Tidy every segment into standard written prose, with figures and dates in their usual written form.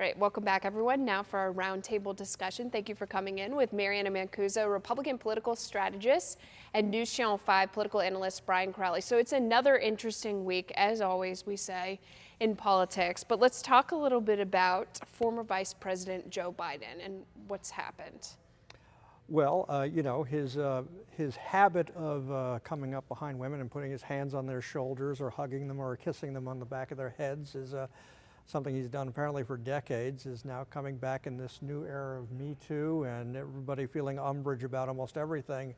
All right, welcome back, everyone. Now for our roundtable discussion. Thank you for coming in with Anna Mancuso, Republican political strategist, and News Channel 5 political analyst Brian Crowley. So it's another interesting week, as always, we say, in politics. But let's talk a little bit about former Vice President Joe Biden and what's happened. Well, his habit of coming up behind women and putting his hands on their shoulders or hugging them or kissing them on the back of their heads is something he's done apparently for decades, is now coming back in this new era of Me Too and everybody feeling umbrage about almost everything.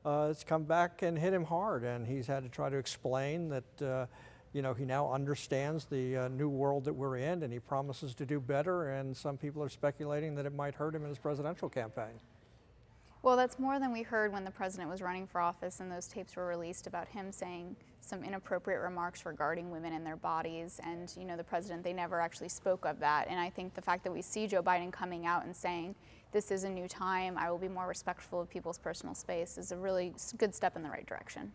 It's come back and hit him hard, and he's had to try to explain that he now understands the new world that we're in, and he promises to do better, and some people are speculating that it might hurt him in his presidential campaign. Well, that's more than we heard when the president was running for office and those tapes were released about him saying some inappropriate remarks regarding women and their bodies. And, the president, they never actually spoke of that. And I think the fact that we see Joe Biden coming out and saying, this is a new time, I will be more respectful of people's personal space, is a really good step in the right direction.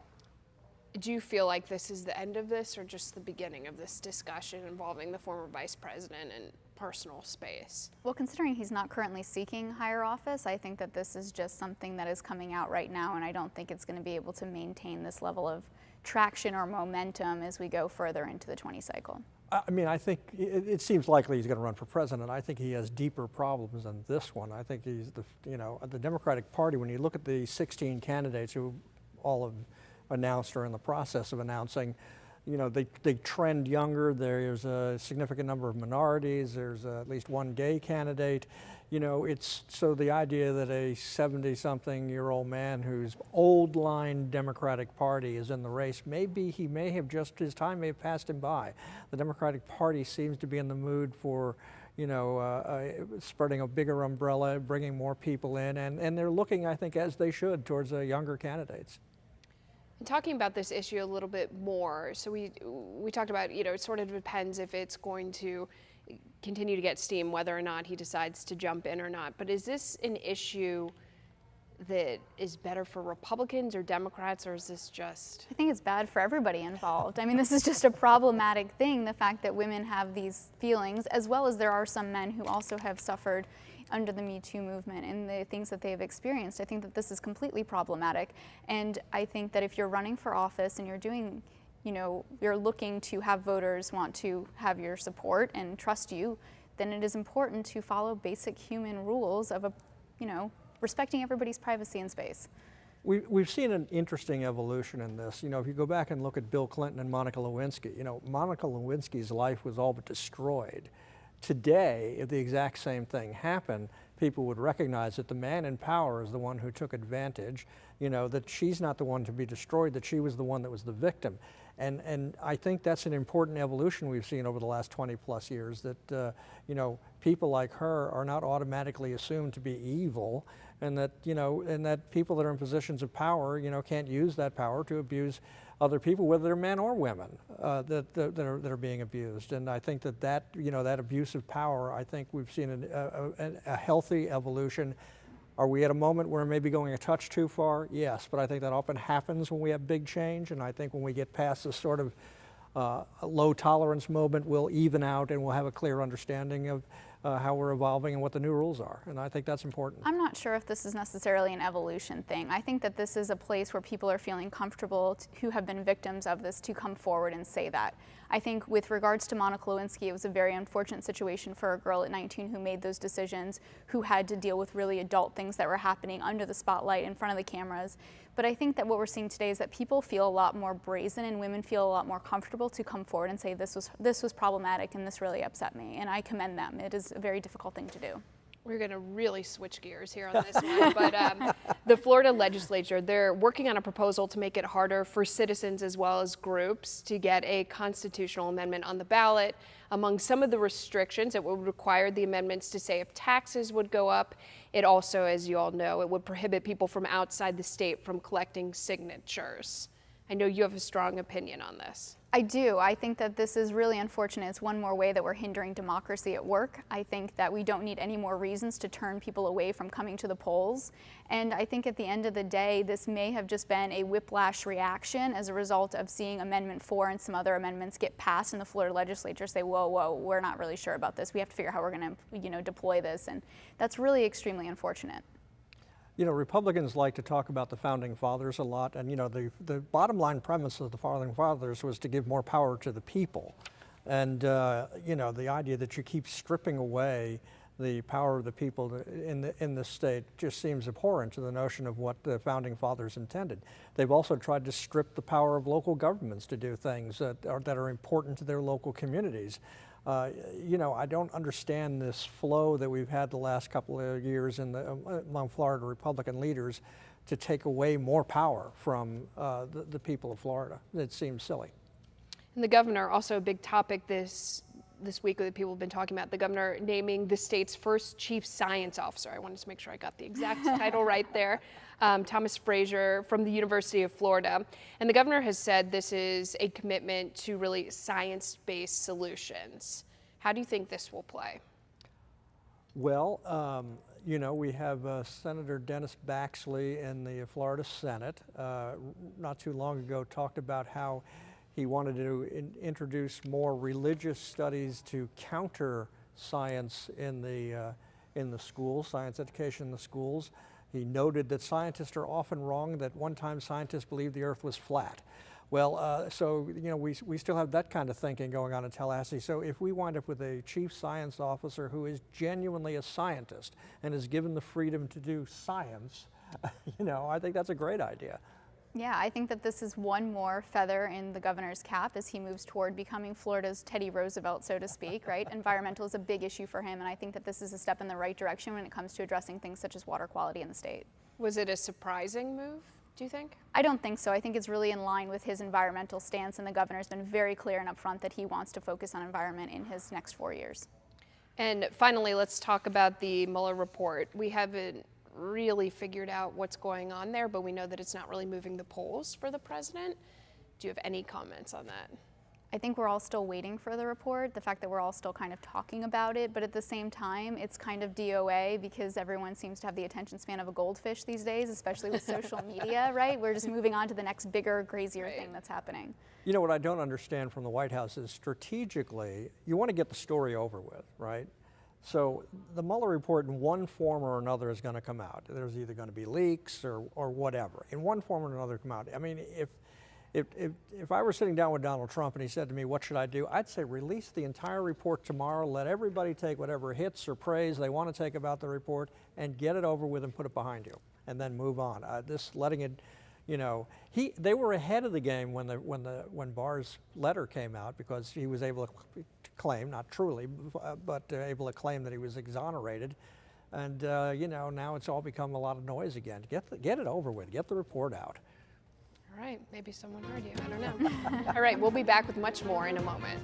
Do you feel like this is the end of this or just the beginning of this discussion involving the former vice president and personal space? Well, considering he's not currently seeking higher office, I think that this is just something that is coming out right now, and I don't think it's going to be able to maintain this level of traction or momentum as we go further into the 20 cycle. I mean, I think it seems likely he's going to run for president. I think he has deeper problems than this one. I think he's the Democratic Party, when you look at the 16 candidates who all have announced or in the process of announcing, they trend younger. There's a significant number of minorities. There's at least one gay candidate. So the idea that a 70-something-year-old man whose old line Democratic Party is in the race, his time may have passed him by. The Democratic Party seems to be in the mood for spreading a bigger umbrella, bringing more people in, and they're looking, I think, as they should, towards younger candidates. Talking about this issue a little bit more, so we talked about, it sort of depends if it's going to continue to get steam, whether or not he decides to jump in or not. But is this an issue that is better for Republicans or Democrats, or is this just? I think it's bad for everybody involved. I mean, this is just a problematic thing, the fact that women have these feelings, as well as there are some men who also have suffered under the Me Too movement and the things that they have experienced. I think that this is completely problematic. And I think that if you're running for office and you're doing, you're looking to have voters want to have your support and trust you, then it is important to follow basic human rules of respecting everybody's privacy and space. We've seen an interesting evolution in this. If you go back and look at Bill Clinton and Monica Lewinsky, Monica Lewinsky's life was all but destroyed. Today, if the exact same thing happened, people would recognize that the man in power is the one who took advantage, that she's not the one to be destroyed, that she was the one that was the victim. And I think that's an important evolution we've seen over the last 20 plus years, that, people like her are not automatically assumed to be evil, and that people that are in positions of power, can't use that power to abuse other people, whether they're men or women, that are being abused. And I think that abuse of power, I think we've seen a healthy evolution. Are we at a moment where maybe going a touch too far? Yes, but I think that often happens when we have big change, and I think when we get past this sort of low tolerance moment, we'll even out and we'll have a clear understanding of how we're evolving and what the new rules are. And I think that's important. I'm not sure if this is necessarily an evolution thing. I think that this is a place where people are feeling comfortable who have been victims of this to come forward and say that. I think with regards to Monica Lewinsky, it was a very unfortunate situation for a girl at 19 who made those decisions, who had to deal with really adult things that were happening under the spotlight in front of the cameras. But I think that what we're seeing today is that people feel a lot more brazen and women feel a lot more comfortable to come forward and say this was problematic and this really upset me, and I commend them. It is a very difficult thing to do. We're going to really switch gears here on this one, but the Florida legislature, they're working on a proposal to make it harder for citizens as well as groups to get a constitutional amendment on the ballot. Among some of the restrictions, it would require the amendments to say if taxes would go up. It also, as you all know, it would prohibit people from outside the state from collecting signatures. I know you have a strong opinion on this. I do. I think that this is really unfortunate. It's one more way that we're hindering democracy at work. I think that we don't need any more reasons to turn people away from coming to the polls. And I think at the end of the day, this may have just been a whiplash reaction as a result of seeing Amendment 4 and some other amendments get passed in the Florida legislature say, whoa, we're not really sure about this. We have to figure out how we're going to, deploy this. And that's really extremely unfortunate. You know, Republicans like to talk about the Founding Fathers a lot, and the bottom line premise of the Founding Fathers was to give more power to the people. And the idea that you keep stripping away the power of the people in the state just seems abhorrent to the notion of what the Founding Fathers intended. They've also tried to strip the power of local governments to do things that are important to their local communities. I don't understand this flow that we've had the last couple of years among Florida Republican leaders to take away more power from the people of Florida. It seems silly. And the governor, also a big topic this week that people have been talking about, the governor naming the state's first chief science officer. I wanted to make sure I got the exact title right there. Thomas Frazier from the University of Florida. And the governor has said this is a commitment to really science-based solutions. How do you think this will play? Well, we have Senator Dennis Baxley in the Florida Senate not too long ago talked about how he wanted to introduce more religious studies to counter science in the schools, science education in the schools. He noted that scientists are often wrong, that one time scientists believed the earth was flat. Well, we still have that kind of thinking going on in Tallahassee. So if we wind up with a chief science officer who is genuinely a scientist and is given the freedom to do science, I think that's a great idea. Yeah, I think that this is one more feather in the governor's cap as he moves toward becoming Florida's Teddy Roosevelt, so to speak, right? Environmental is a big issue for him, and I think that this is a step in the right direction when it comes to addressing things such as water quality in the state. Was it a surprising move, do you think? I don't think so. I think it's really in line with his environmental stance, and the governor's been very clear and upfront that he wants to focus on environment in his next 4 years. And finally, let's talk about the Muller report. We haven't really figured out what's going on there, but we know that it's not really moving the polls for the president. Do you have any comments on that? I think we're all still waiting for the report, the fact that we're all still kind of talking about it, but at the same time, it's kind of DOA because everyone seems to have the attention span of a goldfish these days, especially with social media, right? We're just moving on to the next bigger, crazier thing that's happening. You know, what I don't understand from the White House is strategically, you want to get the story over with, right? So the Mueller report in one form or another is going to come out. There's either going to be leaks or whatever. In one form or another come out. I mean, if I were sitting down with Donald Trump and he said to me, what should I do? I'd say release the entire report tomorrow, let everybody take whatever hits or praise they want to take about the report and get it over with and put it behind you and then move on. Letting it, they were ahead of the game when Barr's letter came out because he was able to claim, not truly, but able to claim that he was exonerated. And, now it's all become a lot of noise again. Get it over with. Get the report out. All right, maybe someone heard you. I don't know. All right, we'll be back with much more in a moment.